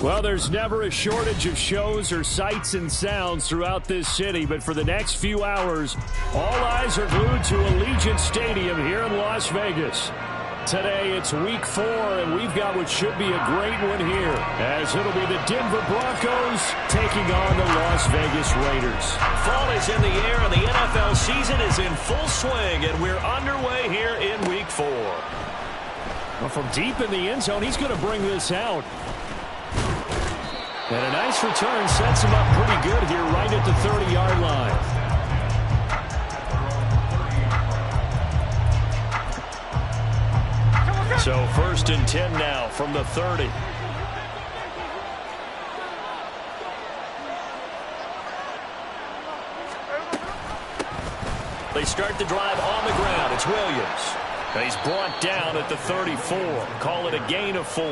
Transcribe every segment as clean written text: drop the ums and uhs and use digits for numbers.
Well, there's never a shortage of shows or sights and sounds throughout this city, but for the next few hours, all eyes are glued to Allegiant Stadium here in Las Vegas. Today, it's Week 4, and we've got what should be a great one here, as it'll be the Denver Broncos taking on the Las Vegas Raiders. Fall is in the air, and the NFL season is in full swing, and we're underway here in Week 4. Well, from deep in the end zone, he's going to bring this out. And a nice return sets him up pretty good here right at the 30-yard line. So 1st and 10 now from the 30. They start the drive on the ground. It's Williams. And he's brought down at the 34. Call it a gain of 4.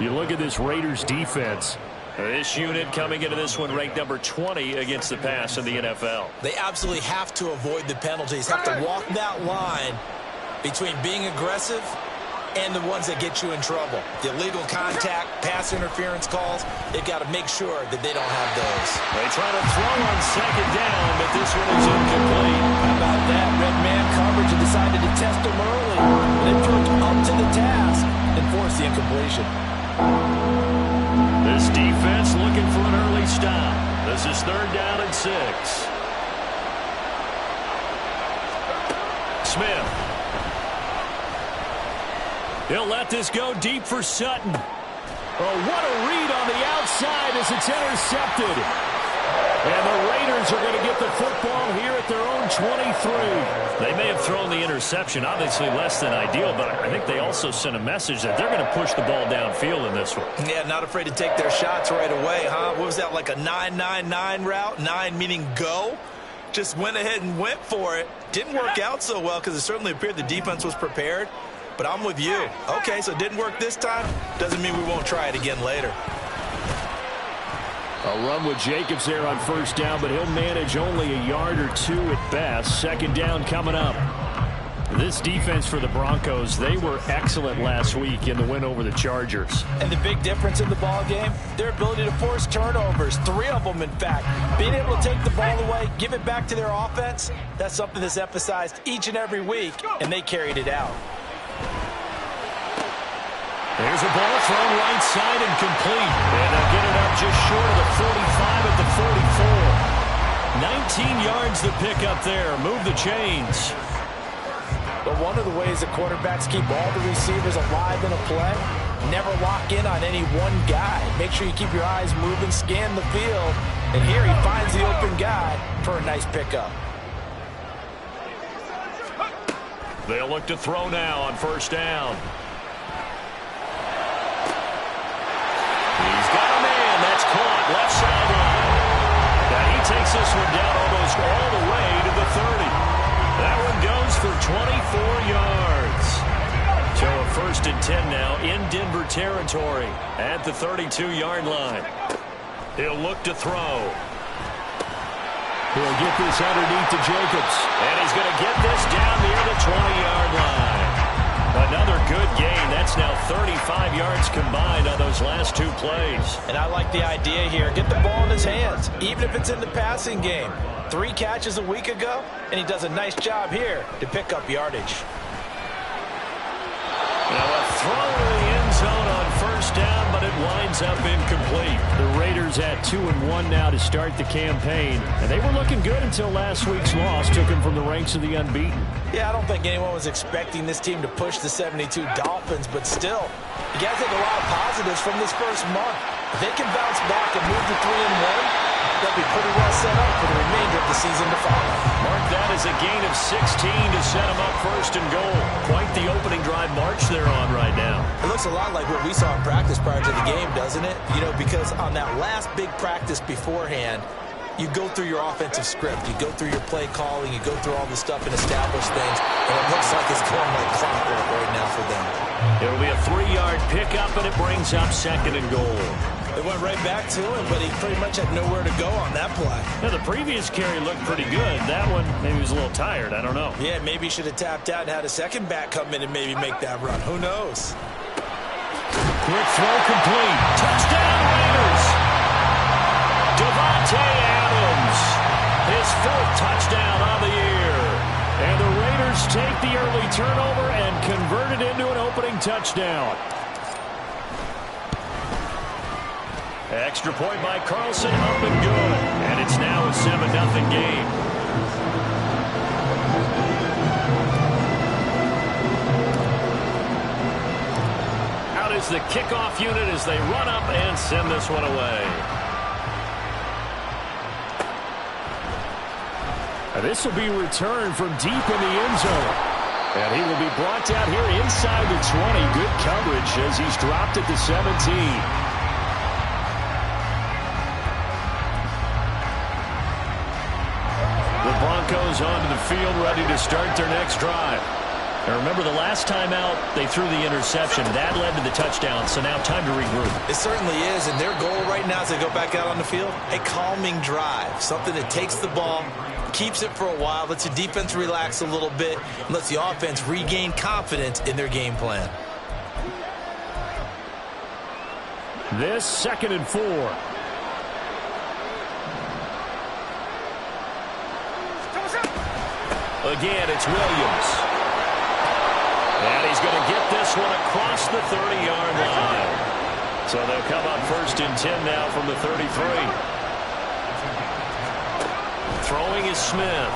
You look at this Raiders defense. This unit coming into this one ranked number 20 against the pass in the NFL. They absolutely have to avoid the penalties, have to walk that line between being aggressive and the ones that get you in trouble. The illegal contact, pass interference calls, they've got to make sure that they don't have those. They try to throw on 2nd down, but this one is incomplete. How about that? Red man coverage and decided to test them early. They proved up to the task and forced the incompletion. This defense looking for an early stop. This is 3rd down and 6. Smith. He'll let this go deep for Sutton. Oh, what a read on the outside as it's intercepted. And the Raiders are going to get the football here at their own 23. They may have thrown the interception, obviously less than ideal, but I think they also sent a message that they're going to push the ball downfield in this one. Yeah, not afraid to take their shots right away, huh? What was that, like a 9-9-9 route? 9 meaning go? Just went ahead and went for it. Didn't work out so well because it certainly appeared the defense was prepared. But I'm with you. Okay, so it didn't work this time. Doesn't mean we won't try it again later. A run with Jacobs there on 1st down, but he'll manage only a yard or 2 at best. 2nd down coming up. This defense for the Broncos, they were excellent last week in the win over the Chargers. And the big difference in the ball game, their ability to force turnovers, 3 of them in fact. Being able to take the ball away, give it back to their offense, that's something that's emphasized each and every week, and they carried it out. There's a ball thrown right side and complete. And they'll get it up just short of the 45 at the 44. 19 yards to pick up there. Move the chains. But one of the ways that quarterbacks keep all the receivers alive in a play, never lock in on any one guy. Make sure you keep your eyes moving, scan the field. And here he finds the open guy for a nice pickup. They'll look to throw now on 1st down. He's got a man. That's caught left sideline. Now he takes this one down almost all the way to the 30. That one goes for 24 yards. So a 1st and 10 now in Denver territory at the 32-yard line. He'll look to throw. He'll get this underneath to Jacobs. And he's going to get this down near the 20-yard line. Another good gain. That's now 35 yards combined on those last 2 plays. And I like the idea here. Get the ball in his hands, even if it's in the passing game. 3 catches a week ago, and he does a nice job here to pick up yardage. Now a throw in the end zone on 1st down, but it winds up incomplete. The Raiders at 2-1 now to start the campaign. And they were looking good until last week's loss took them from the ranks of the unbeaten. Yeah, I don't think anyone was expecting this team to push the 72 Dolphins, but still, you got to take a lot of positives from this first month. If they can bounce back and move to 3-1, they'll be pretty well set up for the remainder of the season to follow. Mark that as a gain of 16 to set them up 1st and goal. Quite the opening drive march they're on right now. It looks a lot like what we saw in practice prior to the game, doesn't it? You know, because on that last big practice beforehand, you go through your offensive script, you go through your play calling, you go through all the stuff and establish things, and it looks like it's going like clockwork right now for them. It'll be a 3-yard pickup, and it brings up 2nd and goal. It went right back to him, but he pretty much had nowhere to go on that play. Yeah, the previous carry looked pretty good. That one, maybe he was a little tired. I don't know. Yeah, maybe he should have tapped out and had a second back come in and maybe make that run. Who knows? Quick throw complete. Touchdown! turnover and converted into an opening touchdown. Extra point by Carlson, up and good. And it's now a 7-0 game. Out is the kickoff unit as they run up and send this one away. This will be returned from deep in the end zone. And he will be brought down here inside the 20. Good coverage as he's dropped at the 17. The Broncos onto the field, ready to start their next drive. And remember, the last time out, they threw the interception. That led to the touchdown, so now time to regroup. It certainly is, and their goal right now as they go back out on the field, a calming drive. Something that takes the ball, keeps it for a while, lets the defense relax a little bit, and lets the offense regain confidence in their game plan. This 2nd and 4. Again, it's Williams. And he's going to get this one across the 30-yard line. So they'll come up 1st and 10 now from the 33. Throwing is Smith.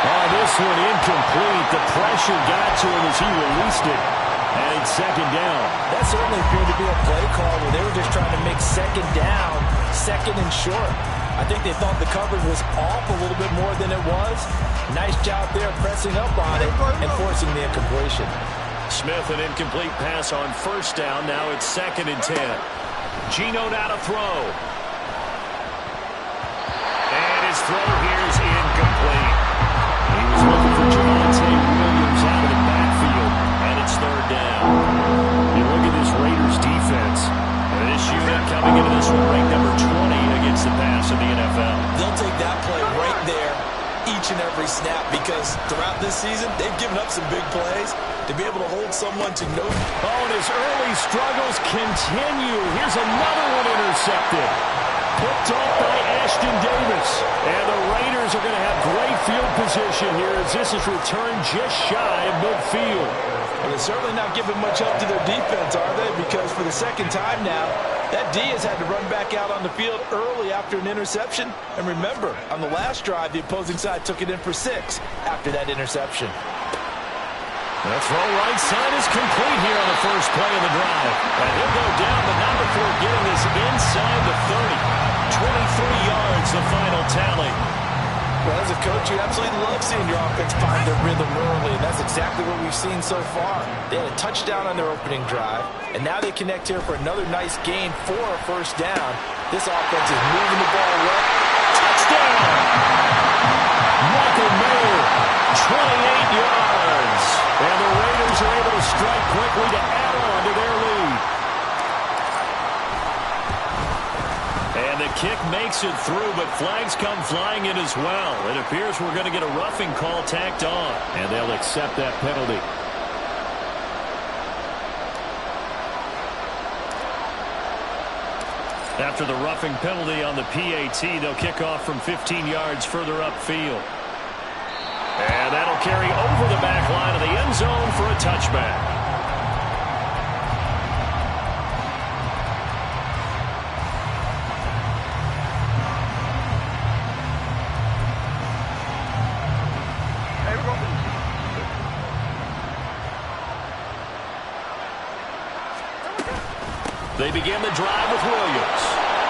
Oh, this one incomplete. The pressure got to him as he released it. And it's 2nd down. That certainly appeared to be a play call where they were just trying to make 2nd down, 2nd and short. I think they thought the coverage was off a little bit more than it was. Nice job there pressing up on it and forcing the incompletion. Smith, an incomplete pass on 1st down. Now it's 2nd and 10. Geno now to throw. And his throw here is incomplete. He was looking for Javonte Williams out of the backfield. And it's 3rd down. You look at this Raiders defense. And this unit coming into this one ranked number 20 against the pass in the NFL. They'll take that play right there each and every snap because throughout this season, they've given up some big plays. To be able to hold someone to no... Oh, and his early struggles continue. Here's another one intercepted. Picked off by Ashton Davis. And the Raiders are going to have great field position here as this is returned just shy of midfield. Well, they're certainly not giving much help to their defense, are they? Because for the 2nd time now, that D has had to run back out on the field early after an interception. And remember, on the last drive, the opposing side took it in for 6 after that interception. The throw right side is complete here on the first play of the drive. And he'll go down, but not before getting this inside the 30. 23 yards, the final tally. Well, as a coach, you absolutely love seeing your offense find their rhythm early, and that's exactly what we've seen so far. They had a touchdown on their opening drive, and now they connect here for another nice gain for a 1st down. This offense is moving the ball well. Touchdown! Michael Mayer, 28 yards. And the Raiders are able to strike quickly to add on to their lead. And the kick makes it through, but flags come flying in as well. It appears we're going to get a roughing call tacked on, and they'll accept that penalty. After the roughing penalty on the PAT, they'll kick off from 15 yards further upfield. And that'll carry over the back line of the end zone for a touchback. They begin the drive with Williams.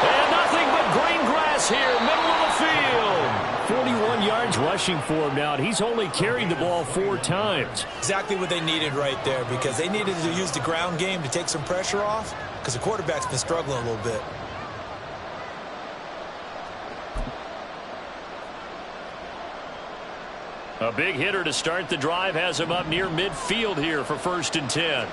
And nothing but green grass here, middle of the field. 41 yards rushing for him now, and he's only carried the ball 4 times. Exactly what they needed right there, because they needed to use the ground game to take some pressure off, because the quarterback's been struggling a little bit. A big hitter to start the drive has him up near midfield here for 1st and 10.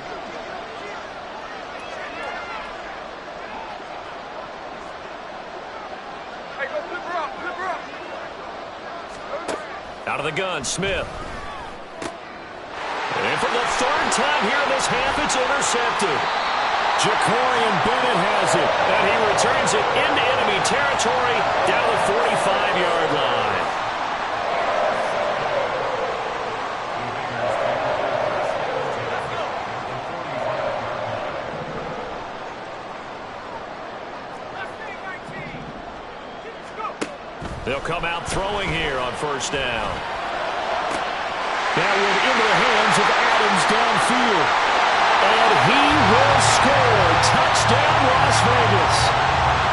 Out of the gun, Smith. And for the 3rd time here in this half, it's intercepted. Jacorian Bennett has it, and he returns it into enemy territory down the 45-yard line. They'll come out throwing here on first down. That one into the hands of Adams downfield. And he will score. Touchdown, Las Vegas.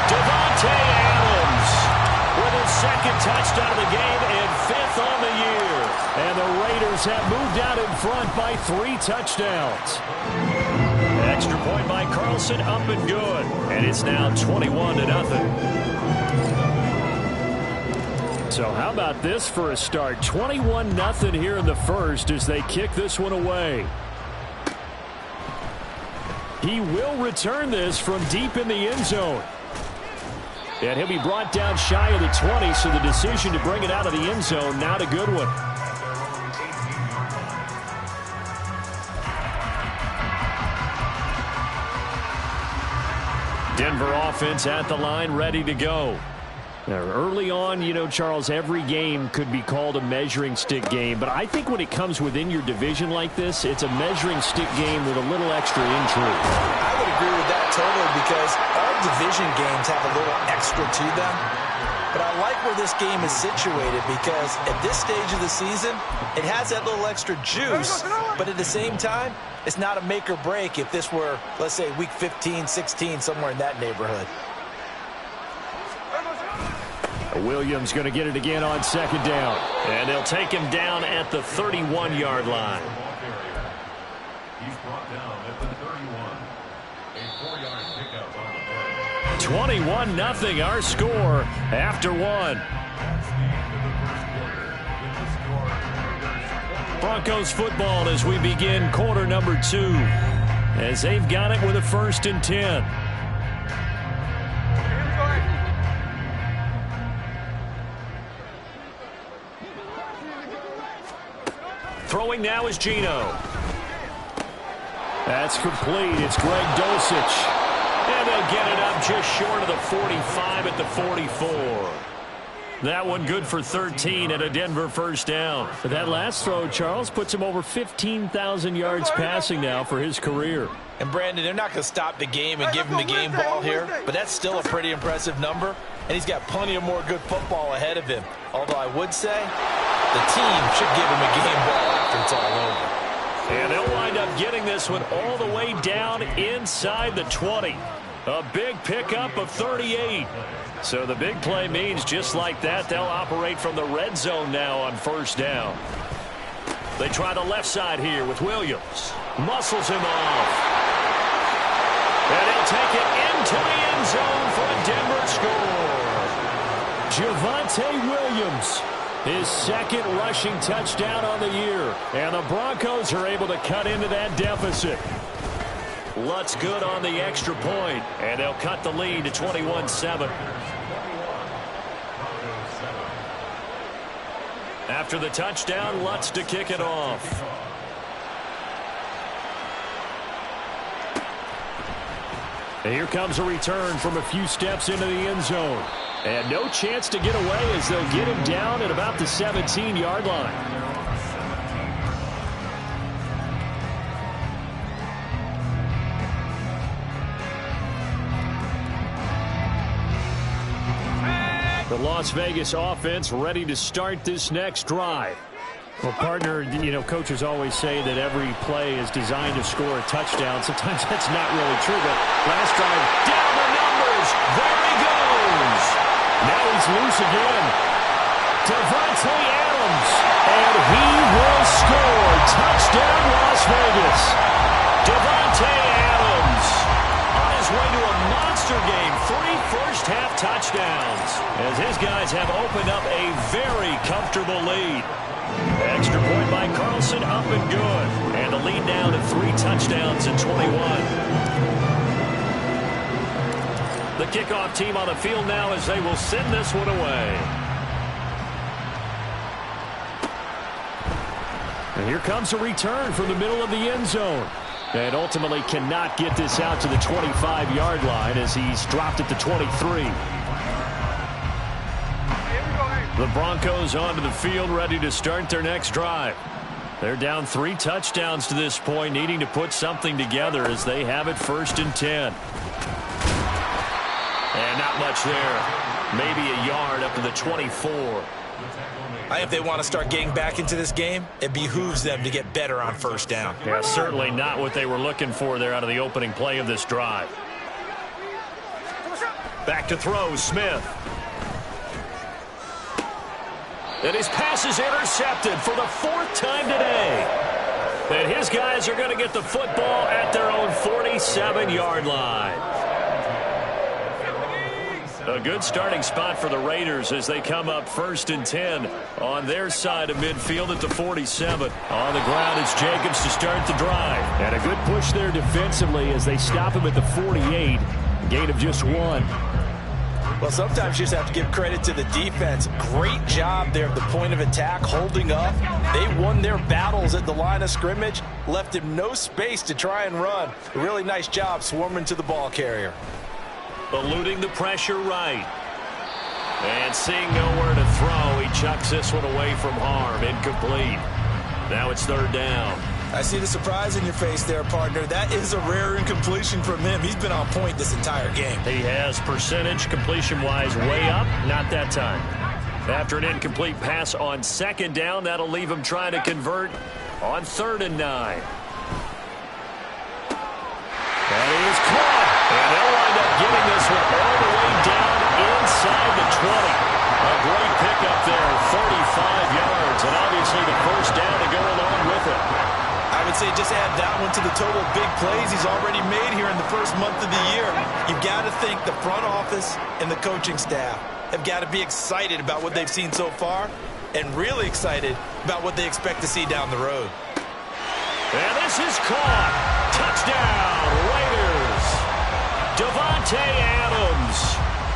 Davante Adams with his second touchdown of the game and fifth on the year. And the Raiders have moved out in front by 3 touchdowns. Extra point by Carlson, up and good. And it's now 21-0. So how about this for a start? 21-0 here in the first as they kick this one away. He will return this from deep in the end zone. And he'll be brought down shy of the 20, so the decision to bring it out of the end zone, not a good one. Denver offense at the line, ready to go. Now, early on, you know, Charles, every game could be called a measuring stick game. But I think when it comes within your division like this, it's a measuring stick game with a little extra intrigue. I would agree with that totally because all division games have a little extra to them. But I like where this game is situated because at this stage of the season, it has that little extra juice. But at the same time, it's not a make or break if this were, let's say, week 15, 16, somewhere in that neighborhood. Williams going to get it again on second down. And they'll take him down at the 31-yard line. He's brought down at the 31. A 4-yard pickup on the play. 21-0 our score after one. Broncos football as we begin quarter number 2. As they've got it with a 1st and 10. Throwing now is Geno. That's complete. It's Greg Dulcich. And they'll get it up just short of the 45 at the 44. That one good for 13 at a Denver first down. But that last throw, Charles, puts him over 15,000 yards passing now for his career. And Brandon, they're not going to stop the game and give him the game ball here, but that's still a pretty impressive number, and he's got plenty of more good football ahead of him. Although I would say the team should give him a game ball after it's all over. And they'll wind up getting this one all the way down inside the 20. A big pickup of 38. So the big play means just like that, they'll operate from the red zone now on first down. They try the left side here with Williams. Muscles him off. And he'll take it into the end zone for a Denver score. Javonte Williams, his second rushing touchdown on the year. And the Broncos are able to cut into that deficit. Lutz good on the extra point, and they'll cut the lead to 21-7. After the touchdown, Lutz to kick it off. And here comes a return from a few steps into the end zone. And no chance to get away as they'll get him down at about the 17-yard line. The Las Vegas offense ready to start this next drive. Well, partner, you know, coaches always say that every play is designed to score a touchdown. Sometimes that's not really true, but last drive, down the numbers. There he goes. Now he's loose again. Davante Adams, and he will score. Touchdown, Las Vegas. Davante Adams on his way to a monster game. 3 first-half touchdowns as his guys have opened up a very comfortable lead. Extra point by Carlson, up and good. And the lead now to 3 touchdowns in 21. The kickoff team on the field now as they will send this one away. And here comes a return from the middle of the end zone. And ultimately cannot get this out to the 25-yard line as he's dropped it to 23. The Broncos onto the field ready to start their next drive. They're down 3 touchdowns to this point, needing to put something together as they have it 1st and 10. And not much there. Maybe a yard up to the 24. If they want to start getting back into this game, it behooves them to get better on first down. Yeah, certainly not what they were looking for there out of the opening play of this drive. Back to throw, Smith. And his pass is intercepted for the 4th time today. And his guys are going to get the football at their own 47-yard line. A good starting spot for the Raiders as they come up 1st and 10 on their side of midfield at the 47. On the ground, it's Jacobs to start the drive. And a good push there defensively as they stop him at the 48. Gain of just 1. Well, sometimes you just have to give credit to the defense. Great job there at the point of attack, holding up. They won their battles at the line of scrimmage, left him no space to try and run. A really nice job swarming to the ball carrier. Eluding the pressure right. And seeing nowhere to throw, he chucks this one away from harm. Incomplete. Now it's 3rd down. I see the surprise in your face there, partner. That is a rare incompletion from him. He's been on point this entire game. He has percentage completion-wise way up. Not that time. After an incomplete pass on 2nd down, that'll leave him trying to convert on 3rd and 9. That is caught. And they'll wind up getting this one all the way down inside the 20. A great pickup there, 35 yards. And obviously the first down to go along with it. I would say just add that one to the total big plays he's already made here in the first month of the year. You've got to think the front office and the coaching staff have got to be excited about what they've seen so far and really excited about what they expect to see down the road. And this is caught. Touchdown, Raiders. Davante Adams.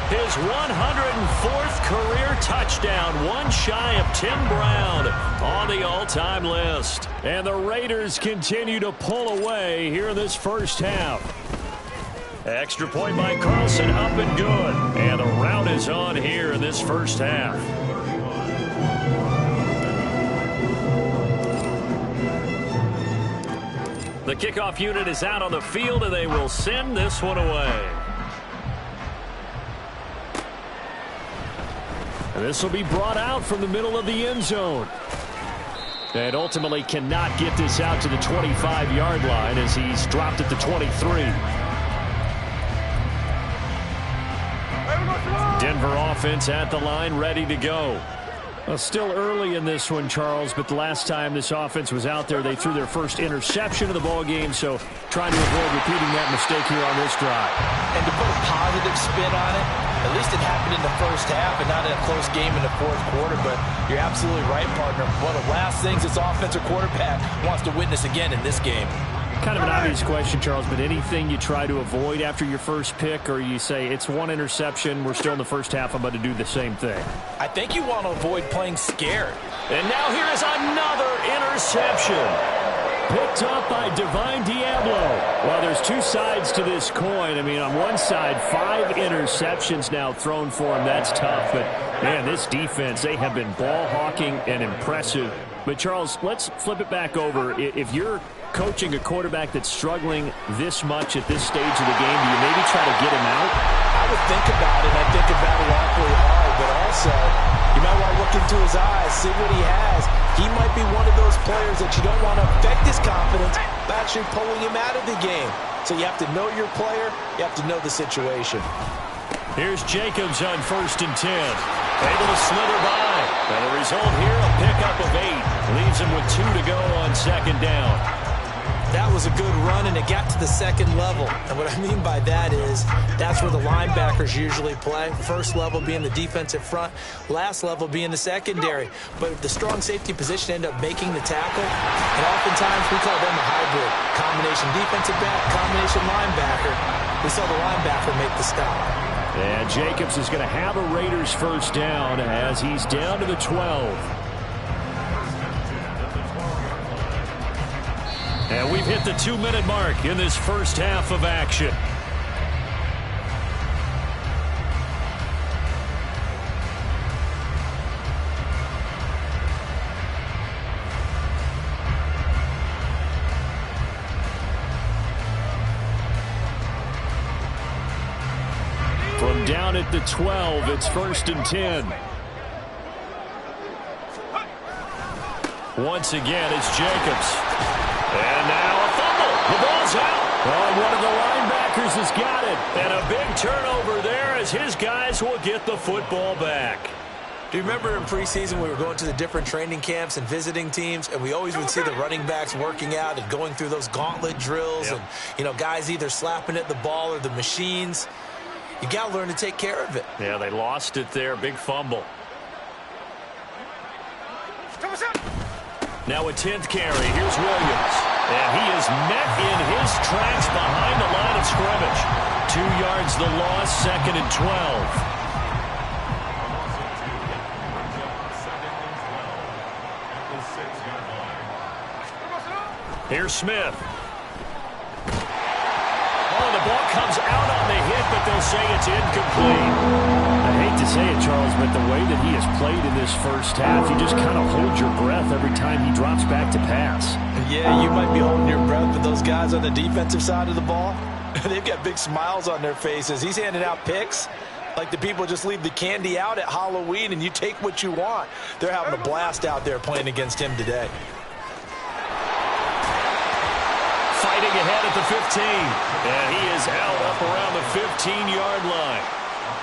His 104th career touchdown, one shy of Tim Brown on the all-time list. And the Raiders continue to pull away here in this first half. Extra point by Carlson, up and good. And the rout is on here in this first half. The kickoff unit is out on the field, and they will send this one away. And this will be brought out from the middle of the end zone. And ultimately cannot get this out to the 25-yard line as he's dropped at the 23. Denver offense at the line, ready to go. Well, still early in this one, Charles, but the last time this offense was out there, they threw their first interception of the ball game, so trying to avoid repeating that mistake here on this drive. And to put a positive spin on it, at least it happened in the first half and not in a close game in the 4th quarter, but you're absolutely right, partner. One of the last things this offensive quarterback wants to witness again in this game. Kind of an obvious question, Charles, but anything you try to avoid after your first pick, or you say it's one interception, we're still in the first half, I'm about to do the same thing? I think you want to avoid playing scared. And now here is another interception. Picked up by Divine Diablo. Well, there's two sides to this coin. I mean, on one side, 5 interceptions now thrown for him. That's tough. But, man, this defense, they have been ball hawking and impressive. But, Charles, let's flip it back over. If you're coaching a quarterback that's struggling this much at this stage of the game, do you maybe try to get him out? I would think about it. I think about it awfully hard, but also you might want to look into his eyes, see what he has. He might be one of those players that you don't want to affect his confidence by actually pulling him out of the game. So you have to know your player. You have to know the situation. Here's Jacobs on 1st and 10. Able to slither by. And the result here, a pickup of 8. Leaves him with 2 to go on 2nd down. That was a good run, and it got to the 2nd level. And what I mean by that is that's where the linebackers usually play. First level being the defensive front, last level being the secondary. But the strong safety position ended up making the tackle. And oftentimes we call them a hybrid. Combination defensive back, combination linebacker. We saw the linebacker make the stop. And Jacobs is going to have a Raiders first down as he's down to the 12. And we've hit the 2-minute mark in this first half of action. From down at the 12. It's 1st and 10. Once again, it's Jacobs. And now a fumble. The ball's out. Oh, one of the linebackers has got it. And a big turnover there as his guys will get the football back. Do you remember in preseason we were going to the different training camps and visiting teams, and we always would see the running backs working out and going through those gauntlet drills, and, you know, guys either slapping at the ball or the machines. You got to learn to take care of it. Yeah, they lost it there. Big fumble. Now a 10th carry. Here's Williams. And he is met in his tracks behind the line of scrimmage. 2 yards the loss, 2nd and 12. Here's Smith. Oh, the ball comes out on the hit, but they'll say it's incomplete. I hate to say it, Charles, but the way that he has played in this first half, you just kind of hold your breath every time he drops back to pass. Yeah, you might be holding your breath, but those guys on the defensive side of the ball, they've got big smiles on their faces. He's handing out picks like the people just leave the candy out at Halloween and you take what you want. They're having a blast out there playing against him today. Fighting ahead at the 15. And he is out up around the 15-yard line.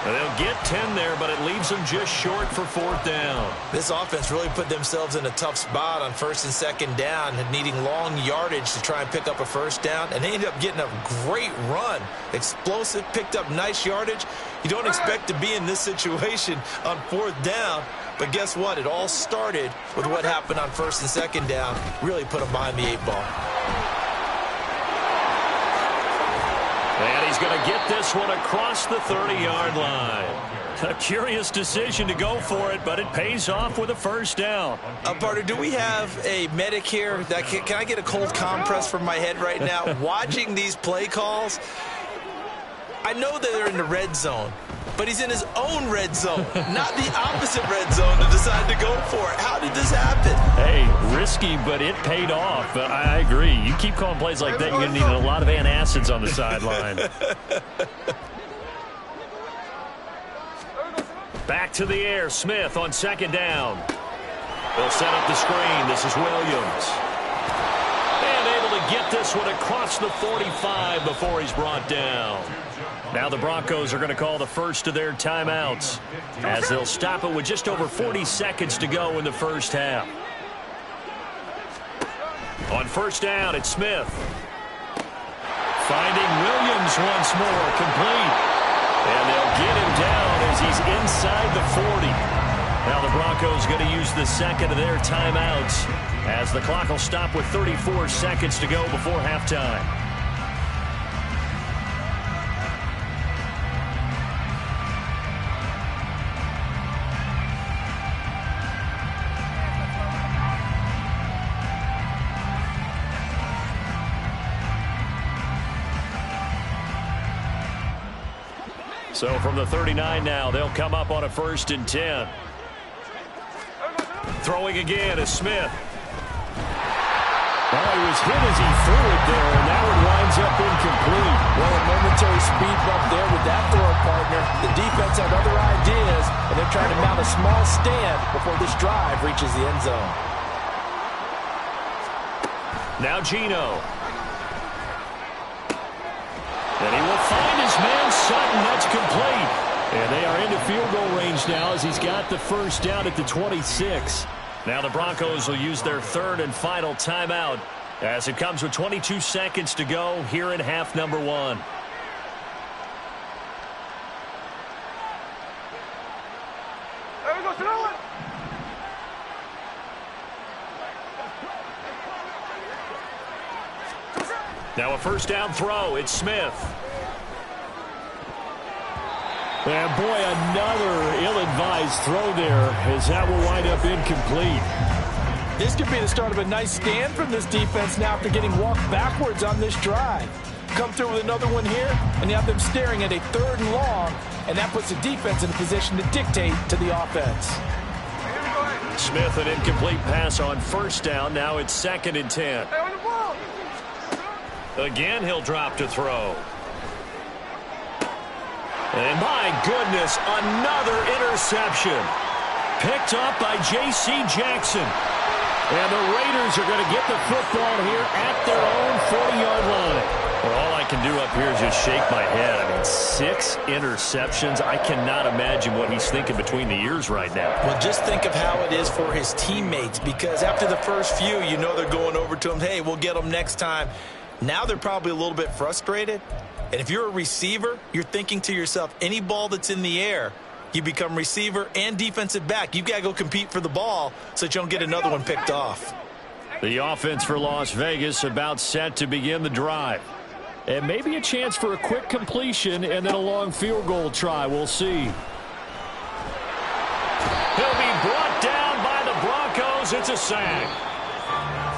And they'll get 10 there, but it leaves them just short for 4th down. This offense really put themselves in a tough spot on 1st and 2nd down, and needing long yardage to try and pick up a 1st down. And they ended up getting a great run. Explosive, picked up nice yardage. You don't expect to be in this situation on 4th down. But guess what? It all started with what happened on 1st and 2nd down. Really put them behind the 8 ball. And he's going to get this one across the 30-yard line. A curious decision to go for it, but it pays off with a 1st down. Partner, do we have a medic here? Can I get a cold compress from my head right now? Watching these play calls, I know that they're in the red zone, but he's in his own red zone, not the opposite red zone, to decide to go for it. How did this happen? Hey, risky, but it paid off. But I agree. You keep calling plays like that, you're going to need a lot of antacids on the sideline. Back to the air. Smith on 2nd down. They'll set up the screen. This is Williams. And able to get this one across the 45 before he's brought down. Now the Broncos are going to call the first of their timeouts as they'll stop it with just over 40 seconds to go in the first half. On 1st down, it's Smith. Finding Williams once more, complete. And they'll get him down as he's inside the 40. Now the Broncos going to use the 2nd of their timeouts as the clock will stop with 34 seconds to go before halftime. So from the 39 now, they'll come up on a 1st and 10. Throwing again is Smith. Well, he was hit as he threw it there, and that one winds up incomplete. Well, a momentary speed bump there with that throw, partner. The defense had other ideas, and they're trying to mount a small stand before this drive reaches the end zone. Now Geno. And he will find his man Sutton. That's complete. And they are into field goal range now as he's got the 1st down at the 26. Now the Broncos will use their 3rd and final timeout as it comes with 22 seconds to go here in half number 1. Now a 1st down throw. It's Smith. And boy, another ill-advised throw there as that will wind up incomplete. This could be the start of a nice stand from this defense now after getting walked backwards on this drive. Come through with another one here, and you have them staring at a 3rd and long, and that puts the defense in a position to dictate to the offense. Smith, an incomplete pass on 1st down. Now it's 2nd and 10. And my goodness, another interception. Picked up by J.C. Jackson. And the Raiders are going to get the football here at their own 40-yard line. Well, all I can do up here is just shake my head. I mean, 6 interceptions. I cannot imagine what he's thinking between the ears right now. Well, just think of how it is for his teammates, because after the first few, you know they're going over to him, hey, we'll get them next time. Now they're probably a little bit frustrated. And if you're a receiver, you're thinking to yourself, any ball that's in the air, you become receiver and defensive back. You've got to go compete for the ball so that you don't get another one picked off. The offense for Las Vegas about set to begin the drive. And maybe a chance for a quick completion and then a long field goal try. We'll see. He'll be brought down by the Broncos. It's a sack.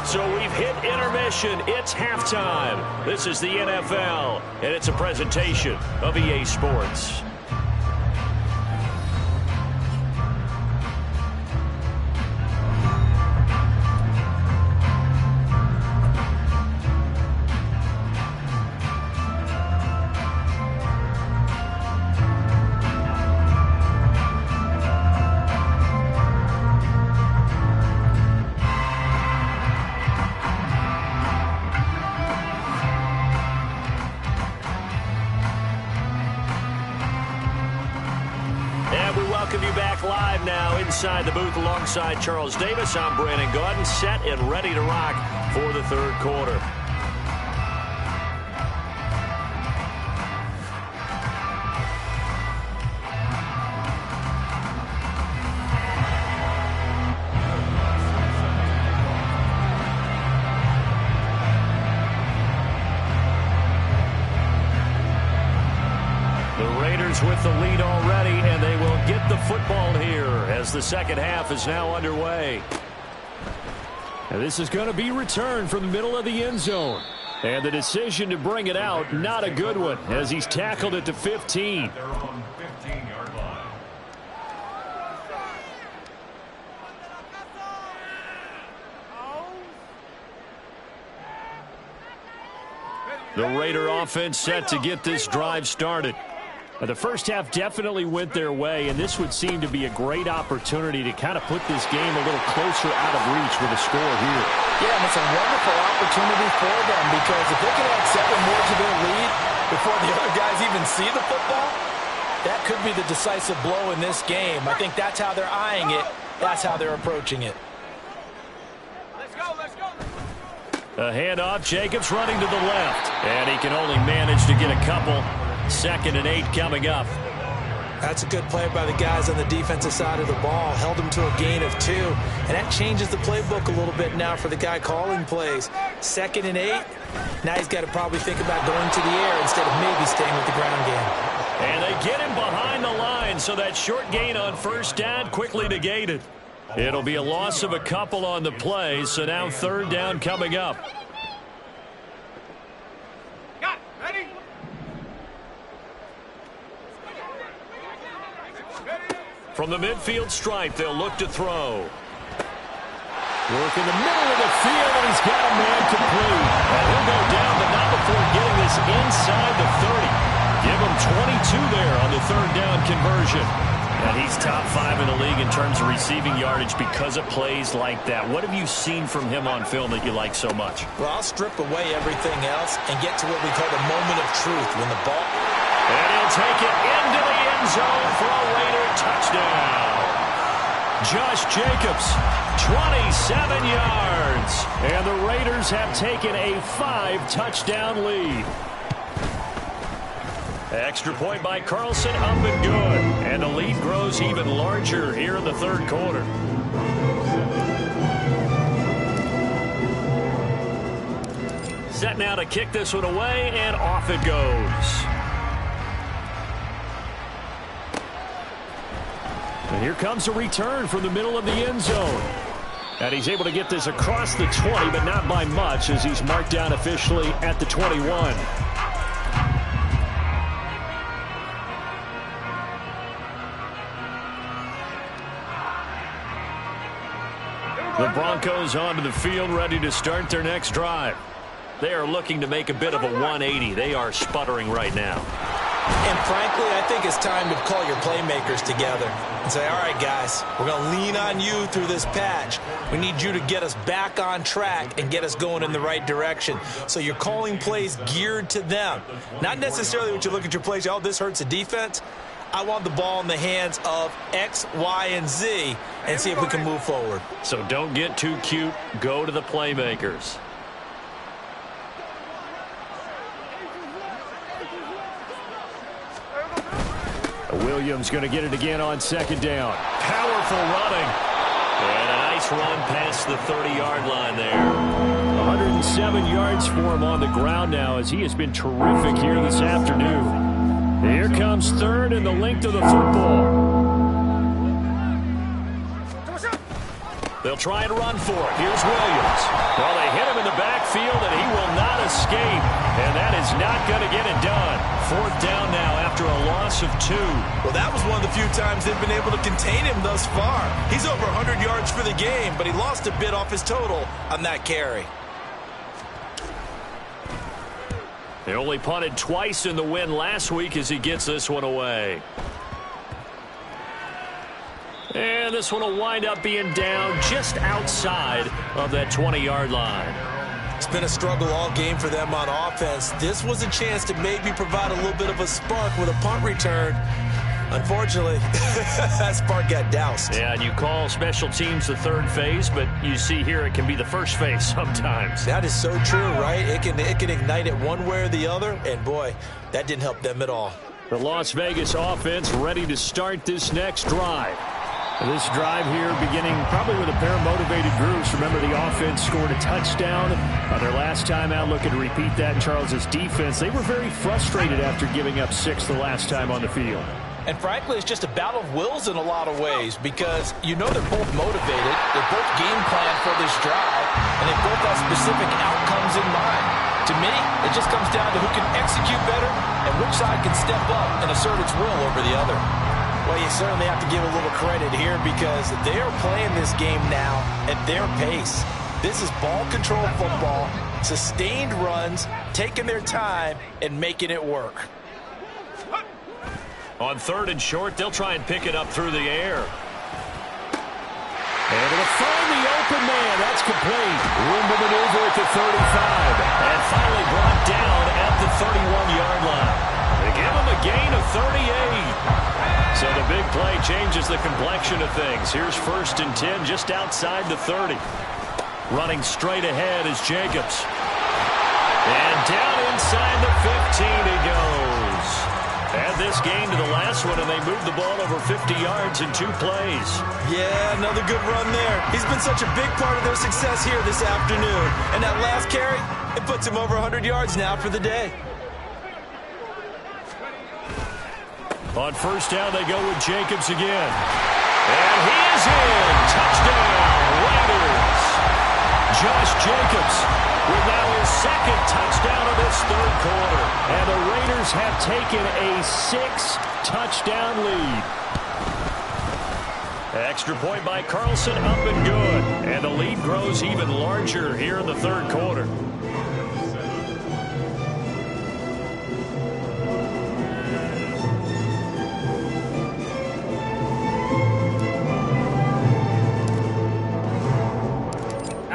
So we've hit intermission. It's halftime. This is the NFL, and it's a presentation of EA Sports. Inside the booth alongside Charles Davis, I'm Brandon Gaudin, set and ready to rock for the third quarter. The Raiders with the lead already, and they will get the football here as the second half is now underway. And this is going to be returned from the middle of the end zone. And the decision to bring it out, not a good one, as he's tackled it to 15. They're on 15-yard line. The Raider offense set to get this drive started. The first half definitely went their way, and this would seem to be a great opportunity to kind of put this game a little closer out of reach with a score here. Yeah, and it's a wonderful opportunity for them, because if they can add 7 more to their lead before the other guys even see the football, that could be the decisive blow in this game. I think that's how they're eyeing it. That's how they're approaching it. Let's go, let's go. A handoff, Jacobs running to the left, and he can only manage to get a couple. 2nd and 8 coming up. That's a good play by the guys on the defensive side of the ball. Held them to a gain of 2. And that changes the playbook a little bit now for the guy calling plays. 2nd and 8. Now he's got to probably think about going to the air instead of maybe staying with the ground game. And they get him behind the line, so that short gain on first down quickly negated. It'll be a loss of a couple on the play, so now 3rd down coming up. Got it. Ready? From the midfield stripe, they'll look to throw. Work in the middle of the field, and he's got a man complete. And he'll go down, but not before getting this inside the 30. Give him 22 there on the 3rd down conversion. And he's top 5 in the league in terms of receiving yardage because of plays like that. What have you seen from him on film that you like so much? Well, I'll strip away everything else and get to what we call the moment of truth when the ball... And he'll take it into the end zone for a Raider touchdown. Josh Jacobs, 27 yards. And the Raiders have taken a 5-touchdown lead. Extra point by Carlson, up and good. And the lead grows even larger here in the 3rd quarter. Set now to kick this one away, and off it goes. And here comes a return from the middle of the end zone. And he's able to get this across the 20, but not by much, as he's marked down officially at the 21. The Broncos onto the field, ready to start their next drive. They are looking to make a bit of a 180. They are sputtering right now. And frankly, I think it's time to call your playmakers together and say, all right, guys, we're going to lean on you through this patch. We need you to get us back on track and get us going in the right direction. So you're calling plays geared to them. Not necessarily what you look at your plays, oh, this hurts the defense. I want the ball in the hands of X, Y, and Z and see if we can move forward. So don't get too cute. Go to the playmakers. Williams going to get it again on second down. Powerful running. And a nice run past the 30-yard line there. 107 yards for him on the ground now as he has been terrific here this afternoon. Here comes third and the length of the football. They'll try and run for it. Here's Williams. Well, they hit him in the backfield, and he will not escape. And that is not going to get it done. Fourth down now after a loss of 2. Well, that was one of the few times they've been able to contain him thus far. He's over 100 yards for the game, but he lost a bit off his total on that carry. They only punted twice in the win last week as he gets this one away. And this one will wind up being down just outside of that 20-yard line. It's been a struggle all game for them on offense. This was a chance to maybe provide a little bit of a spark with a punt return. Unfortunately, that spark got doused. Yeah, and you call special teams the third phase, but you see here it can be the first phase sometimes. That is so true, right? It can ignite it one way or the other, and boy, that didn't help them at all. The Las Vegas offense ready to start this next drive. This drive here beginning probably with a pair of motivated groups. Remember, the offense scored a touchdown their last time out. Looking to repeat that in Charles's defense. They were very frustrated after giving up 6 the last time on the field. And frankly, it's just a battle of wills in a lot of ways because you know they're both motivated. They're both game planned for this drive, and they both have specific outcomes in mind. To me, it just comes down to who can execute better and which side can step up and assert its will over the other. Well, you certainly have to give a little credit here because they are playing this game now at their pace. This is ball control football, sustained runs, taking their time, and making it work. On third and short, they'll try and pick it up through the air. And to find the open man, that's complete. Room to maneuver at the 35. And finally brought down at the 31-yard line. They give him a gain of 38. So the big play changes the complexion of things. Here's 1st and 10 just outside the 30. Running straight ahead is Jacobs. And down inside the 15 he goes. Add this gain to the last one, and they moved the ball over 50 yards in 2 plays. Yeah, another good run there. He's been such a big part of their success here this afternoon. And that last carry, it puts him over 100 yards now for the day. On first down, they go with Jacobs again. And he is in. Touchdown, Raiders. Josh Jacobs with now his 2nd touchdown of this 3rd quarter. And the Raiders have taken a 6-touchdown lead. Extra point by Carlson, up and good. And the lead grows even larger here in the 3rd quarter.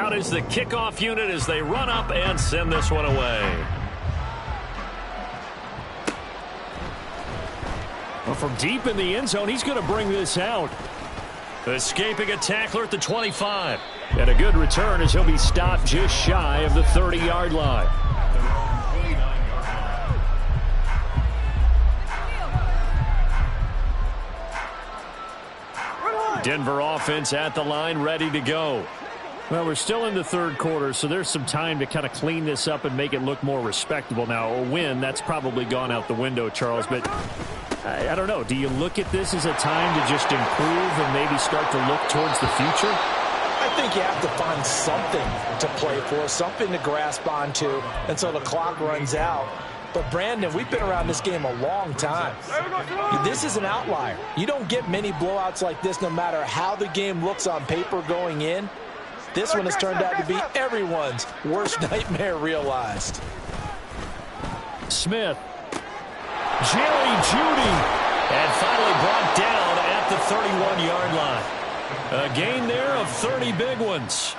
Is the kickoff unit as they run up and send this one away. Well, from deep in the end zone, he's going to bring this out. Escaping a tackler at the 25. And a good return as he'll be stopped just shy of the 30-yard line. Denver offense at the line, ready to go. Well, we're still in the 3rd quarter, so there's some time to kind of clean this up and make it look more respectable. Now, a win, that's probably gone out the window, Charles, but I don't know. Do you look at this as a time to just improve and maybe start to look towards the future? I think you have to find something to play for, something to grasp onto until the clock runs out. But, Brandon, we've been around this game a long time. This is an outlier. You don't get many blowouts like this no matter how the game looks on paper going in. This one has turned out to be everyone's worst nightmare realized. Smith. Jerry Jeudy. And finally brought down at the 31-yard line. A gain there of 30 big ones.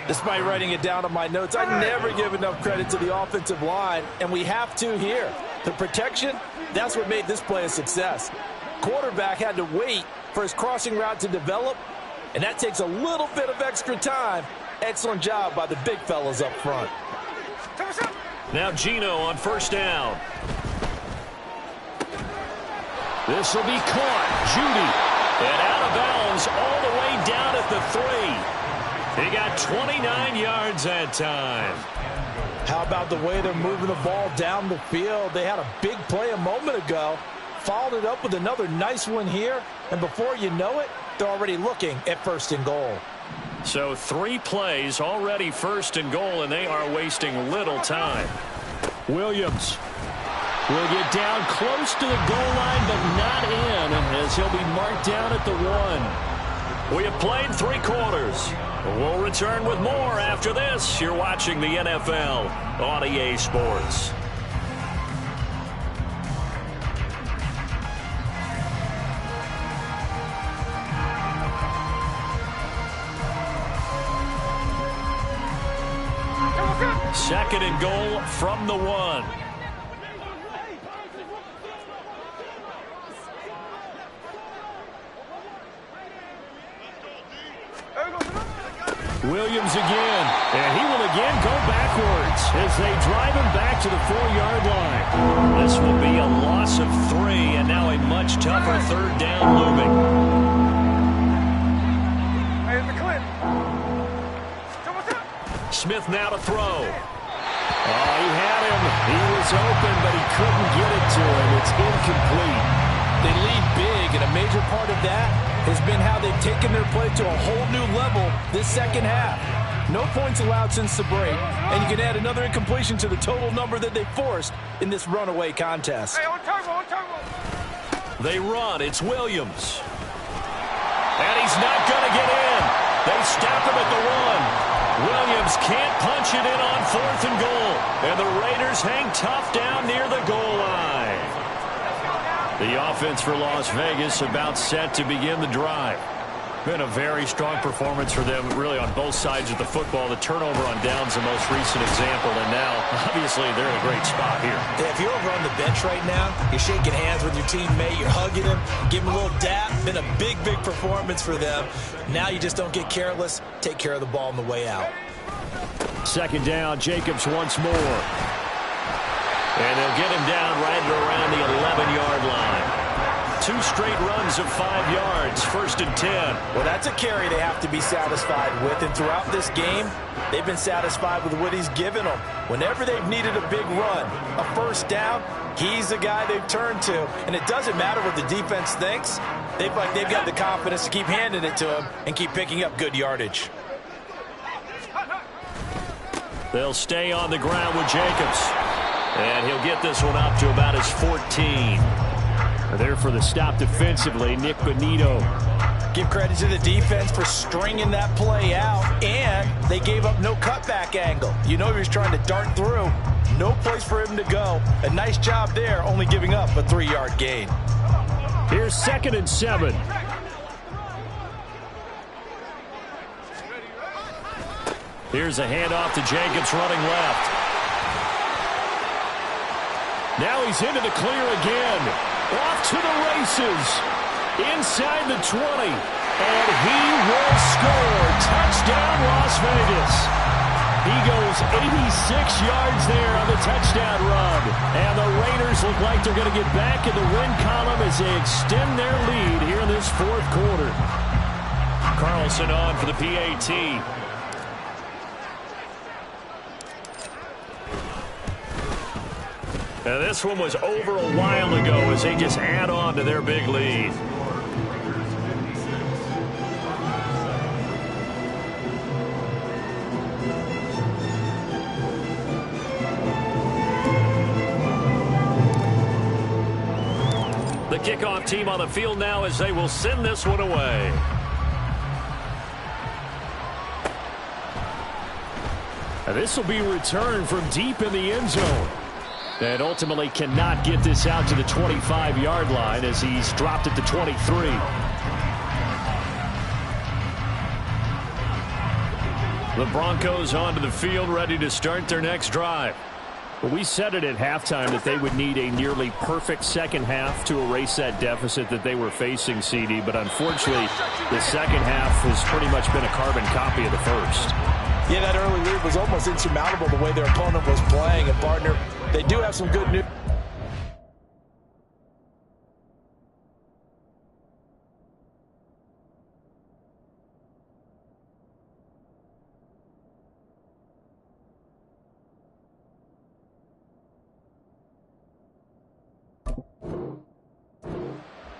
Despite writing it down on my notes, I never give enough credit to the offensive line, and we have to here. The protection, that's what made this play a success. Quarterback had to wait for his crossing route to develop, and that takes a little bit of extra time. Excellent job by the big fellas up front. Now Geno on first down. This will be caught. Jeudy. And out of bounds all the way down at the 3. He got 29 yards that time. How about the way they're moving the ball down the field? They had a big play a moment ago. Followed it up with another nice one here. And before you know it, they're already looking at first and goal. So 3 plays already first and goal, and they are wasting little time. Williams will get down close to the goal line, but not in, as he'll be marked down at the 1. We have played 3 quarters. We'll return with more after this. You're watching the NFL on EA Sports. Second and goal from the 1. Williams again, and he will again go backwards as they drive him back to the 4-yard line. This will be a loss of 3, and now a much tougher third down looming. Smith now to throw. Oh, he had him. He was open, but he couldn't get it to him. It's incomplete. They lead big, and a major part of that has been how they've taken their play to a whole new level this second half. No points allowed since the break, and you can add another incompletion to the total number that they forced in this runaway contest. Hey, on turbo. They run. It's Williams. And he's not going to get in. They stop him at the 1. Williams can't punch it in on 4th and goal. And the Raiders hang tough down near the goal line. The offense for Las Vegas about set to begin the drive. Been a very strong performance for them, really, on both sides of the football. The turnover on downs the most recent example, and now, obviously, they're in a great spot here. Yeah, if you're over on the bench right now, you're shaking hands with your teammate, you're hugging him, giving him a little dap. Been a big, big performance for them. Now you just don't get careless. Take care of the ball on the way out. Second down, Jacobs once more. And they'll get him down right around the 11-yard line. 2 straight runs of 5 yards, 1st and 10. Well, that's a carry they have to be satisfied with, and throughout this game, they've been satisfied with what he's given them. Whenever they've needed a big run, a first down, he's the guy they've turned to, and it doesn't matter what the defense thinks. They've got the confidence to keep handing it to him and keep picking up good yardage. They'll stay on the ground with Jacobs, and he'll get this one up to about his 14. There for the stop defensively, Nick Bonito. Give credit to the defense for stringing that play out, and they gave up no cutback angle. You know he was trying to dart through. No place for him to go. A nice job there, only giving up a 3-yard gain. Here's 2nd and 7. Here's a handoff to Jacobs running left. Now he's into the clear again. Off to the races. Inside the 20. And he will score. Touchdown, Las Vegas. He goes 86 yards there on the touchdown run. And the Raiders look like they're going to get back in the win column as they extend their lead here in this 4th quarter. Carlson on for the PAT. Now this one was over a while ago as they just add on to their big lead. The kickoff team on the field now as they will send this one away. Now this will be returned from deep in the end zone. And ultimately cannot get this out to the 25-yard line as he's dropped it to 23. The Broncos onto the field, ready to start their next drive. But we said it at halftime that they would need a nearly perfect second half to erase that deficit that they were facing, CD. But unfortunately, the second half has pretty much been a carbon copy of the first. Yeah, that early lead was almost insurmountable the way their opponent was playing. And, partner, they do have some good news.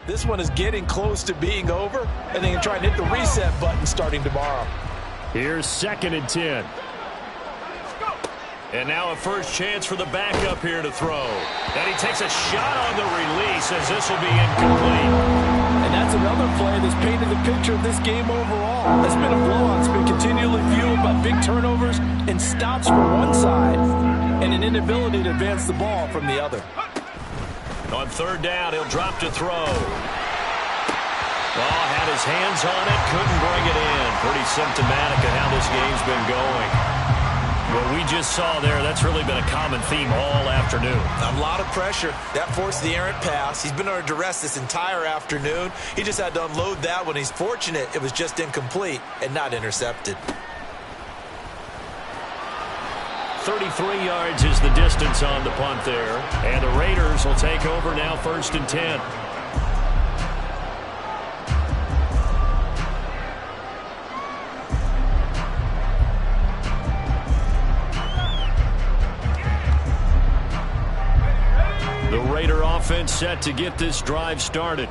This one is getting close to being over, and they can try and hit the reset button starting tomorrow. Here's 2nd and 10. And now a first chance for the backup here to throw. And he takes a shot on the release as this will be incomplete. And that's another play that's painted the picture of this game overall. It's been a blowout. It's been continually fueled by big turnovers and stops for one side and an inability to advance the ball from the other. On 3rd down, he'll drop to throw. Oh, had his hands on it, couldn't bring it in. Pretty symptomatic of how this game's been going. What we just saw there, that's really been a common theme all afternoon. A lot of pressure. That forced the errant pass. He's been under duress this entire afternoon. He just had to unload that one. He's fortunate it was just incomplete and not intercepted. 33 yards is the distance on the punt there. And the Raiders will take over now, 1st and 10. The Raider offense set to get this drive started.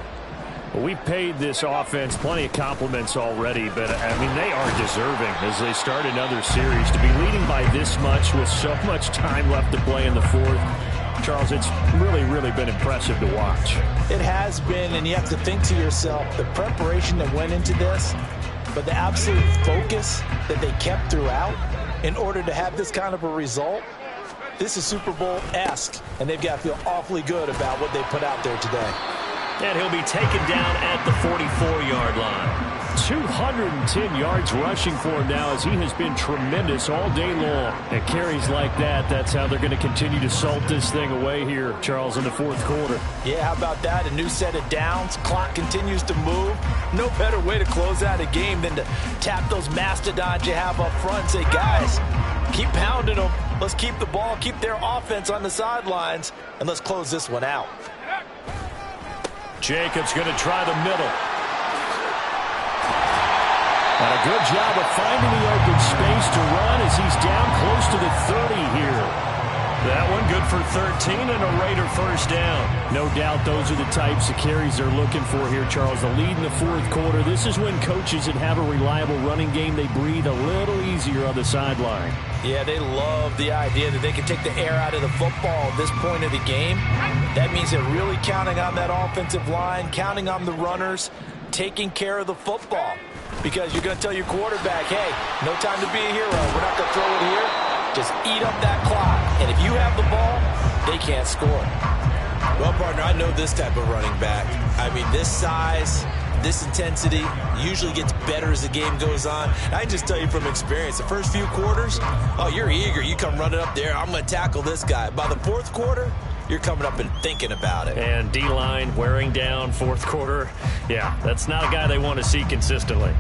We've paid this offense plenty of compliments already, but, I mean, they are deserving as they start another series. To be leading by this much with so much time left to play in the 4th, Charles, it's really been impressive to watch. It has been, and you have to think to yourself, the preparation that went into this, but the absolute focus that they kept throughout in order to have this kind of a result. This is Super Bowl-esque, and they've got to feel awfully good about what they put out there today. And he'll be taken down at the 44-yard line. 210 yards rushing for him now as he has been tremendous all day long. And carries like that, that's how they're going to continue to salt this thing away here, Charles, in the 4th quarter. Yeah, how about that? A new set of downs. Clock continues to move. No better way to close out a game than to tap those mastodons you have up front and say, guys, keep pounding them. Let's keep the ball, keep their offense on the sidelines, and let's close this one out. Jacobs going to try the middle. And a good job of finding the open space to run as he's down close to the 30 here. That one good for 13 and a Raider first down. No doubt those are the types of carries they're looking for here, Charles. The lead in the 4th quarter. This is when coaches that have a reliable running game, they breathe a little easier on the sideline. Yeah, they love the idea that they can take the air out of the football at this point of the game. That means they're really counting on that offensive line, counting on the runners, taking care of the football. Because you're going to tell your quarterback, hey, no time to be a hero. We're not going to throw it here. Just eat up that clock. And if you have the ball, they can't score. Well, partner, I know this type of running back. I mean, this size, this intensity usually gets better as the game goes on. I can just tell you from experience, the first few quarters, oh, you're eager. You come running up there. I'm going to tackle this guy. By the 4th quarter, you're coming up and thinking about it. And D-line wearing down 4th quarter. Yeah, that's not a guy they want to see consistently.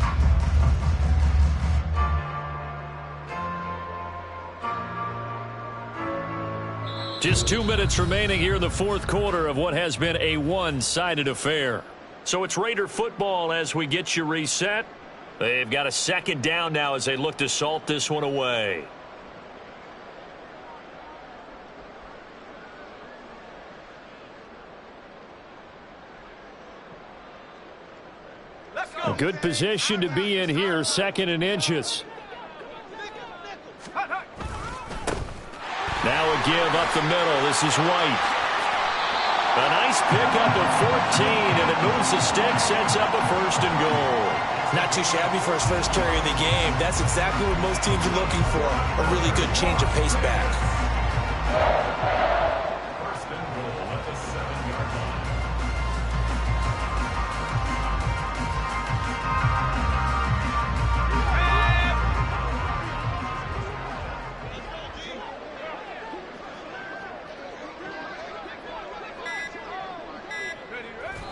Just 2 minutes remaining here in the 4th quarter of what has been a one-sided affair. So it's Raider football as we get you reset. They've got a 2nd down now as they look to salt this one away. A good position to be in here, 2nd and inches. Now a give up the middle. This is White. A nice pickup of 14, and it moves the stick, sets up a 1st and goal. Not too shabby for his first carry of the game. That's exactly what most teams are looking for, a really good change of pace back.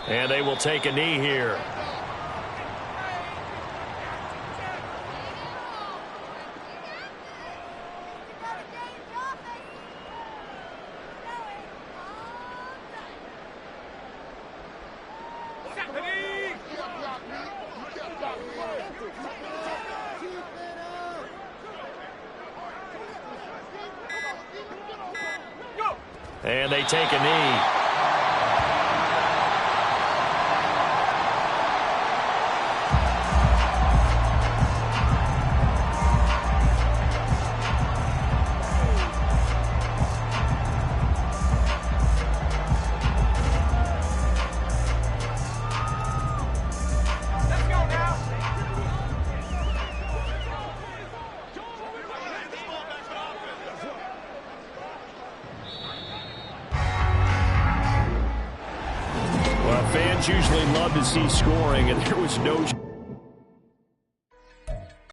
And they will take a knee here. And they take a knee. Fans usually love to see scoring, and there was no